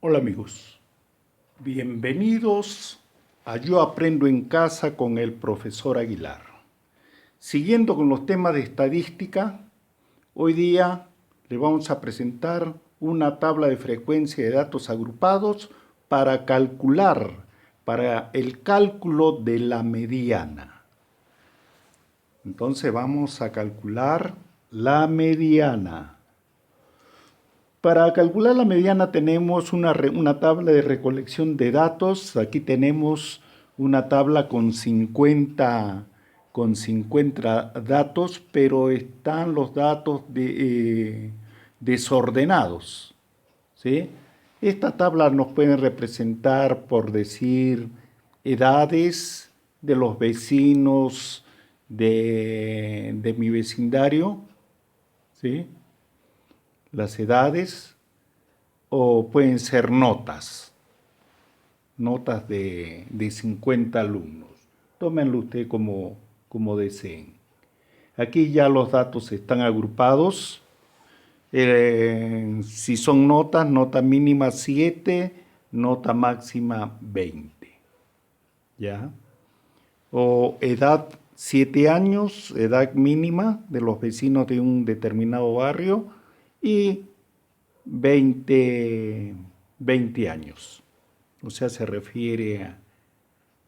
Hola amigos, bienvenidos a Yo Aprendo en Casa con el profesor Aguilar. Siguiendo con los temas de estadística, hoy día le vamos a presentar una tabla de frecuencia de datos agrupados para el cálculo de la mediana. Entonces vamos a calcular la mediana. Para calcular la mediana tenemos una tabla de recolección de datos. Aquí tenemos una tabla con 50 datos, pero están los datos desordenados, ¿sí? Esta tabla nos puede representar, por decir, edades de los vecinos de mi vecindario, ¿sí? Las edades, o pueden ser notas de 50 alumnos. Tómenlo usted como deseen. Aquí ya los datos están agrupados. Si son notas, nota mínima 7, nota máxima 20. ¿Ya? O edad 7 años, edad mínima de los vecinos de un determinado barrio, y 20 años. O sea, se refiere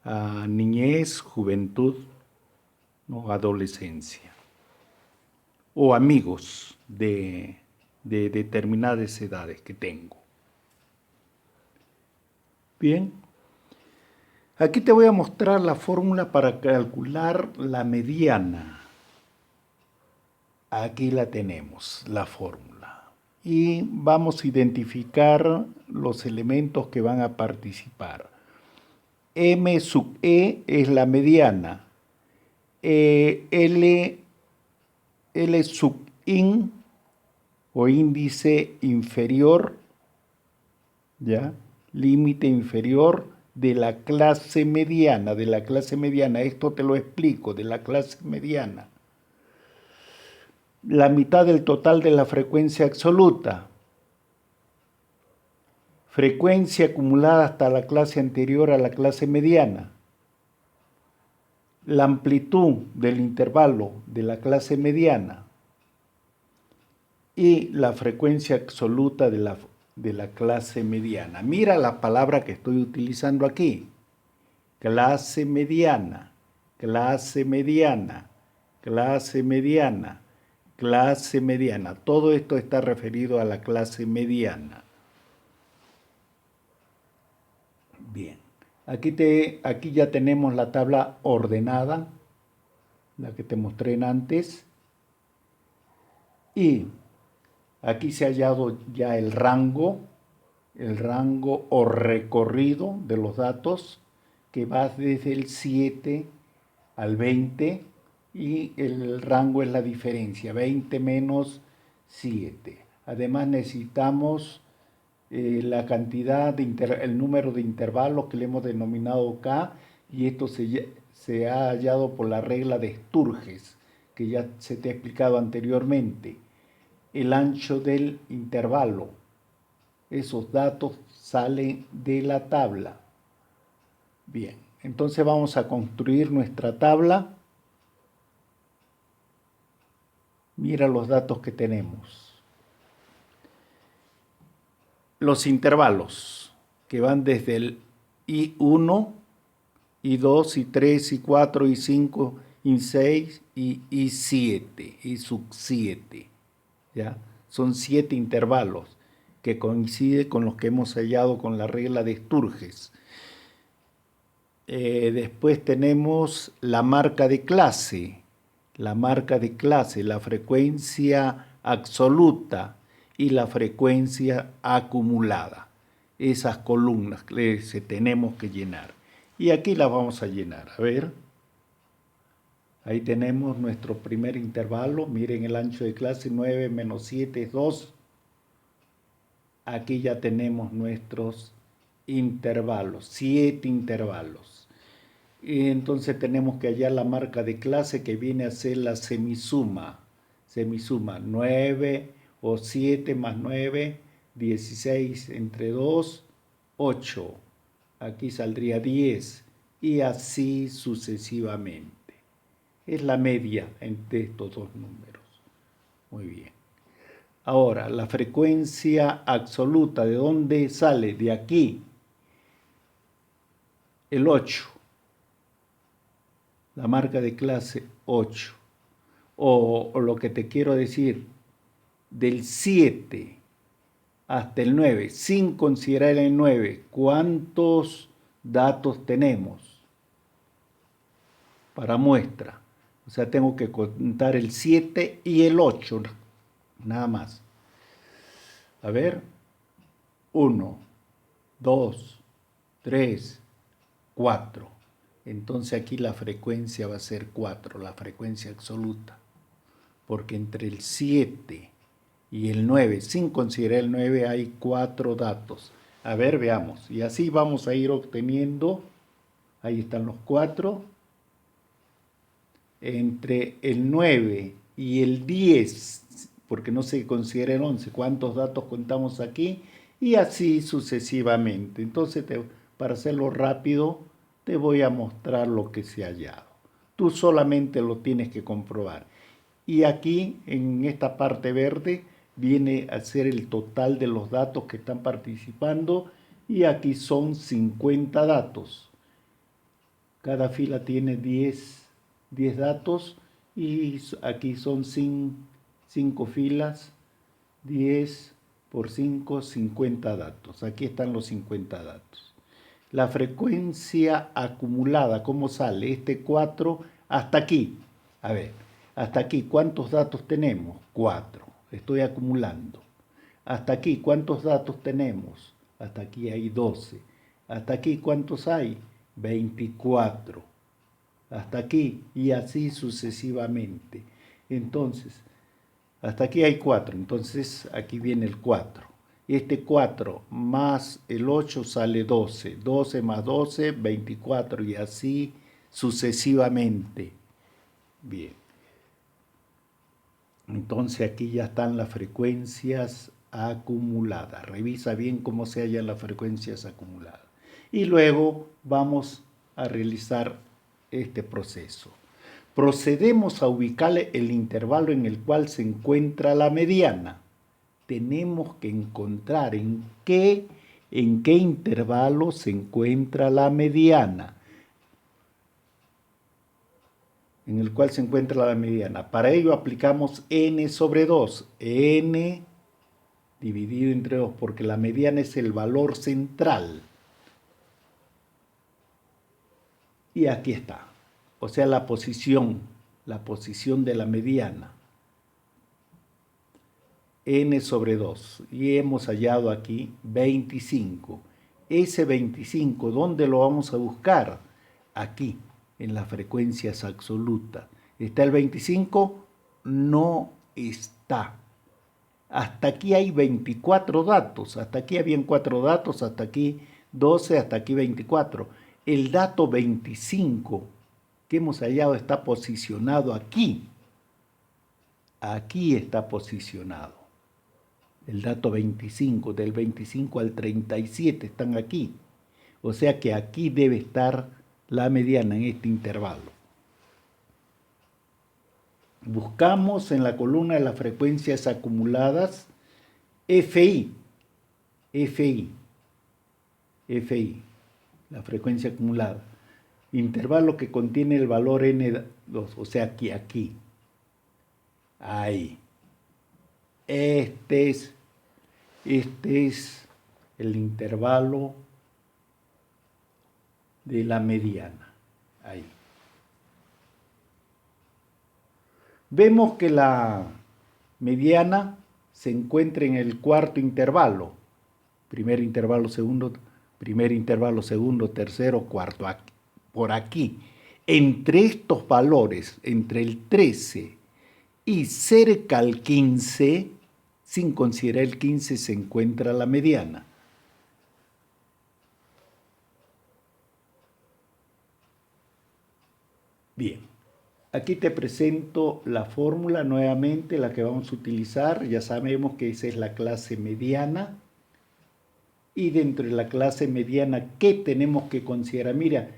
a niñez, juventud, ¿no? Adolescencia. O amigos de determinadas edades que tengo. Bien. Aquí te voy a mostrar la fórmula para calcular la mediana. Aquí la tenemos, la fórmula. Y vamos a identificar los elementos que van a participar. M sub E es la mediana. L sub in o índice inferior, ¿ya? Límite inferior de la clase mediana, Esto te lo explico, de la clase mediana. La mitad del total de la frecuencia absoluta. Frecuencia acumulada hasta la clase anterior a la clase mediana. La amplitud del intervalo de la clase mediana. Y la frecuencia absoluta de la clase mediana. Mira la palabra que estoy utilizando aquí. Clase mediana, clase mediana, clase mediana, clase mediana. Todo esto está referido a la clase mediana. Bien, aquí ya tenemos la tabla ordenada, la que te mostré antes. Y aquí se ha hallado ya el rango o recorrido de los datos, que va desde el 7 al 20, y el rango es la diferencia, 20 menos 7. Además necesitamos la cantidad, el número de intervalos que le hemos denominado K, y esto se ha hallado por la regla de Sturges, que ya se te ha explicado anteriormente. El ancho del intervalo. Esos datos salen de la tabla. Bien, entonces vamos a construir nuestra tabla. Mira los datos que tenemos. Los intervalos, que van desde el I1, I2, I3, I4, I5, I6 y I7, I sub 7. ¿Ya? Son 7 intervalos que coinciden con los que hemos hallado con la regla de Sturges. Después tenemos la marca de clase, la frecuencia absoluta y la frecuencia acumulada. Esas columnas que tenemos que llenar. Y aquí las vamos a llenar. A ver. Ahí tenemos nuestro primer intervalo. Miren el ancho de clase, 9 menos 7 es 2. Aquí ya tenemos nuestros intervalos, 7 intervalos. Y entonces tenemos que hallar la marca de clase, que viene a ser la semisuma. Semisuma, 9 o 7 más 9, 16 entre 2, 8, aquí saldría 10 y así sucesivamente. Es la media entre estos dos números. Muy bien. Ahora, la frecuencia absoluta, ¿de dónde sale? De aquí. El 8. La marca de clase 8. O lo que te quiero decir, del 7 hasta el 9, sin considerar el 9, ¿cuántos datos tenemos para muestra? O sea, tengo que contar el 7 y el 8, nada más. A ver, 1, 2, 3, 4. Entonces aquí la frecuencia va a ser 4, la frecuencia absoluta. Porque entre el 7 y el 9, sin considerar el 9, hay 4 datos. A ver, veamos. Y así vamos a ir obteniendo, ahí están los 4. Entre el 9 y el 10, porque no se considera el 11, ¿cuántos datos contamos aquí? Y así sucesivamente. Entonces, para hacerlo rápido, te voy a mostrar lo que se ha hallado. Tú solamente lo tienes que comprobar. Y aquí, en esta parte verde, viene a ser el total de los datos que están participando. Y aquí son 50 datos. Cada fila tiene 10 datos y aquí son 5 filas, 10 por 5, 50 datos. Aquí están los 50 datos. La frecuencia acumulada, ¿cómo sale? Este 4 hasta aquí. A ver, hasta aquí, ¿cuántos datos tenemos? 4. Estoy acumulando. Hasta aquí, ¿cuántos datos tenemos? Hasta aquí hay 12. Hasta aquí, ¿cuántos hay? 24. Hasta aquí y así sucesivamente. Entonces, hasta aquí hay 4. Entonces, aquí viene el 4. Este 4 más el 8 sale 12. 12 más 12, 24 y así sucesivamente. Bien. Entonces aquí ya están las frecuencias acumuladas. Revisa bien cómo se hallan las frecuencias acumuladas. Y luego vamos a realizar este proceso. Procedemos a ubicar el intervalo en el cual se encuentra la mediana. Tenemos que encontrar en qué intervalo se encuentra la mediana, en el cual se encuentra la mediana. Para ello aplicamos n sobre 2, n dividido entre 2, porque la mediana es el valor central. Y aquí está, o sea, la posición de la mediana. N sobre 2. Y hemos hallado aquí 25. Ese 25, ¿dónde lo vamos a buscar? Aquí, en las frecuencias absolutas. ¿Está el 25? No está. Hasta aquí hay 24 datos. Hasta aquí habían 4 datos, hasta aquí 12, hasta aquí 24. El dato 25 que hemos hallado está posicionado aquí. Aquí está posicionado. El dato 25, del 25 al 37 están aquí. O sea que aquí debe estar la mediana en este intervalo. Buscamos en la columna de las frecuencias acumuladas FI, la frecuencia acumulada. Intervalo que contiene el valor N2, o sea, aquí. Ahí. Este es el intervalo de la mediana. Ahí. Vemos que la mediana se encuentra en el cuarto intervalo. Primer intervalo, segundo, tercero, cuarto. Aquí, por aquí. Entre estos valores, entre el 13 y cerca al 15, sin considerar el 15, se encuentra la mediana. Bien, aquí te presento la fórmula nuevamente, la que vamos a utilizar. Ya sabemos que esa es la clase mediana. Y dentro de la clase mediana, ¿qué tenemos que considerar? Mira,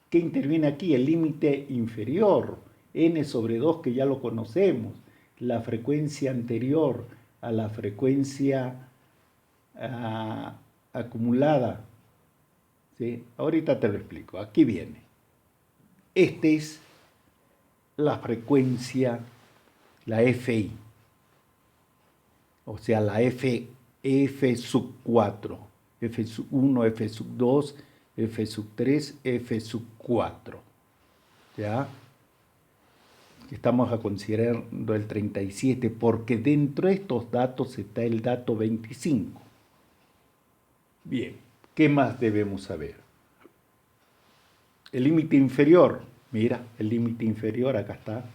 ¿qué interviene aquí? El límite inferior, n sobre 2, que ya lo conocemos, la frecuencia anterior a la frecuencia acumulada. ¿Sí? Ahorita te lo explico. Aquí viene. Esta es la frecuencia, la FI, o sea, la F sub 4, F sub 1, F sub 2, F sub 3, F sub 4. ¿Ya? Estamos a considerando el 37 porque dentro de estos datos está el dato 25. Bien, ¿qué más debemos saber? El límite inferior, mira, el límite inferior, acá está,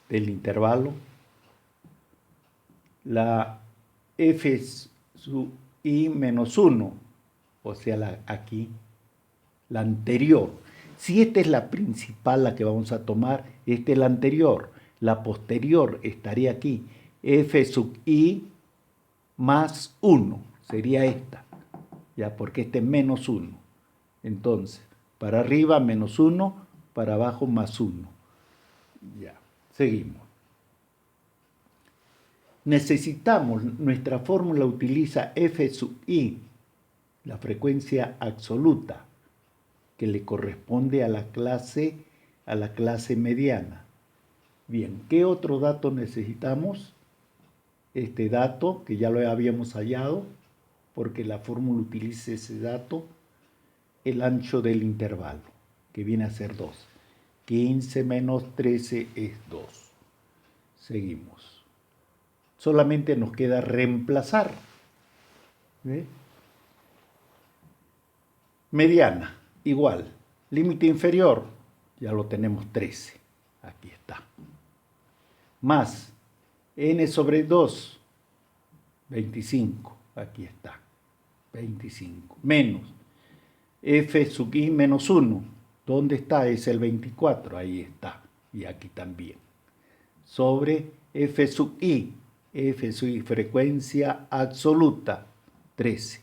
del intervalo. La F sub I menos 1, o sea, aquí, la anterior. Si esta es la principal, la que vamos a tomar, esta es la anterior. La posterior estaría aquí. F sub I más 1 sería esta, ya, porque este es menos 1. Entonces, para arriba menos 1, para abajo más 1. Ya, seguimos. Necesitamos, nuestra fórmula utiliza F sub I, la frecuencia absoluta, que le corresponde a la clase mediana. Bien, ¿qué otro dato necesitamos? Este dato, que ya lo habíamos hallado, porque la fórmula utiliza ese dato, el ancho del intervalo, que viene a ser 2. 15 menos 13 es 2. Seguimos. Solamente nos queda reemplazar. ¿Ve? Mediana, igual. Límite inferior, ya lo tenemos 13. Aquí está. Más n sobre 2, 25. Aquí está. 25. Menos f sub i menos 1. ¿Dónde está? Es el 24. Ahí está. Y aquí también. Sobre f sub i. F sub i, frecuencia absoluta, 13.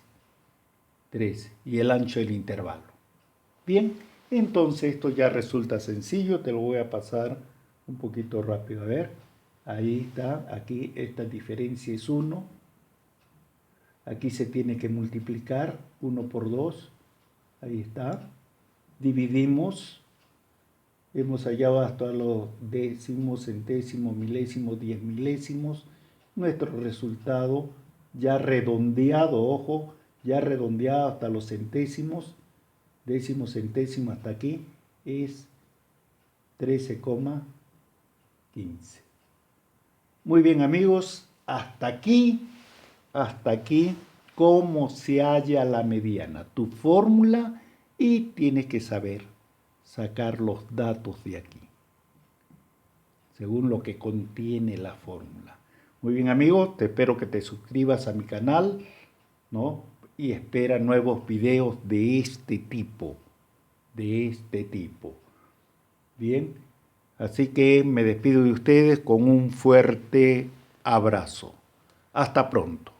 13. Y el ancho del intervalo. Bien, entonces esto ya resulta sencillo. Te lo voy a pasar un poquito rápido. A ver. Ahí está. Aquí esta diferencia es 1. Aquí se tiene que multiplicar 1 por 2. Ahí está. Dividimos. Hemos hallado hasta los décimos, centésimos, milésimos, 10 milésimos. Nuestro resultado ya redondeado, ojo, ya redondeado hasta los centésimos, décimo, centésimo hasta aquí, es 13,15. Muy bien, amigos, hasta aquí, cómo se halla la mediana, tu fórmula, y tienes que saber sacar los datos de aquí, según lo que contiene la fórmula. Muy bien, amigos, te espero que te suscribas a mi canal, ¿no? Y espera nuevos videos de este tipo, Bien, así que me despido de ustedes con un fuerte abrazo. Hasta pronto.